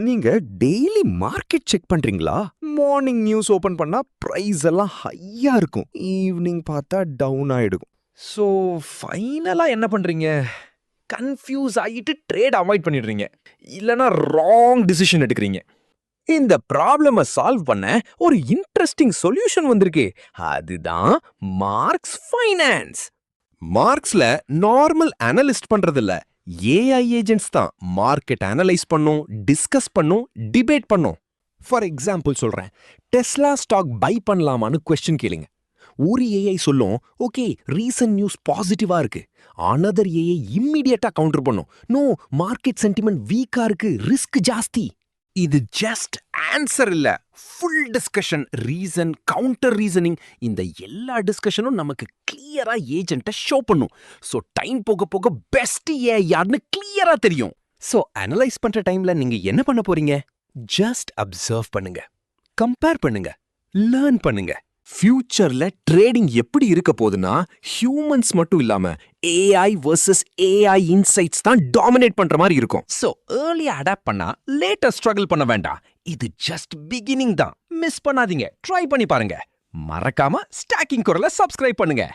நீங்க daily market check பண்றீங்களா? Morning news open பண்ணா பிரைஸ் எல்லாம் ஹையா இருக்கும். ஈவினிங் பார்த்தா டவுன் ஆயிடும். ஸோ ஃபைனலா என்ன பண்றீங்க? கன்ஃபியூஸ் ஆகிட்டு ட்ரேட் அவாய்ட் பண்ணிடுறீங்க. இல்லனா ராங் டிசிஷன் எடுக்கிறீங்க. இந்த ப்ராப்ளம சால்வ் பண்ண ஒரு இன்ட்ரெஸ்டிங் சொல்யூஷன் வந்திருக்கு. அதுதான் மார்க்ஸ் ஃபைனான்ஸ். மார்க்ஸ்ல நார்மல் அனலிஸ்ட் பண்றதில்ல, ஏஐ ஏஜென்ட்ஸ் தான் மார்க்கெட் அனலைஸ் பண்ணும், டிஸ்கஸ் பண்ணும், டிபேட் பண்ணும். ஃபார் எக்ஸாம்பிள் சொல்றேன், டெஸ்லா ஸ்டாக் பை பண்ணலாமான்னு கொஸ்டின் கேளுங்க. ஒரு ஏஐ சொல்லும், ஓகே ரீசன்ட் நியூஸ் பாசிட்டிவா இருக்கு. அனதர் ஏஐ இம்மிடியட்டா கவுண்டர் பண்ணும், நோ மார்க்கெட் சென்டிமெண்ட் வீக்கா இருக்கு, ரிஸ்க் ஜாஸ்தி. இது ஜஸ்ட் ஆன்சர் இல்ல, full discussion, reason, counter reasoning. இந்த எல்லா டிஸ்கஷனும் நமக்கு கிளியரா ஏஜென்ட்ட ஷோ பண்ணும். சோ டைம் போக போக பெஸ்ட் ஏஐ யாருன்னு கிளியரா தெரியும். சோ அனலைஸ் பண்ற டைம்ல நீங்க என்ன பண்ண போறீங்க? ஜஸ்ட் அப்சர்வ் பண்ணுங்க, கம்பேர் பண்ணுங்க, லேர்ன் பண்ணுங்க. ஃபியூச்சர்ல ட்ரேடிங் எப்படி இருக்க போகுதுன்னா, ஹியூமன்ஸ் மட்டும் இல்லாம ஏஐ வர்சஸ் ஏஐ இன்சைட்ஸ் தான் டாமினேட் பண்ற மாதிரி இருக்கும். சோ ஏர்லியா அடாப்ட் பண்ணா லேட்டர் ஸ்ட்ரகிள் பண்ண வேண்டாம். இது ஜஸ்ட் பிகினிங் தான். மிஸ் பண்ணாதீங்க, ட்ரை பண்ணி பாருங்க. மறக்காம ஸ்டாக்கிங் குரலை சப்ஸ்கிரைப் பண்ணுங்க.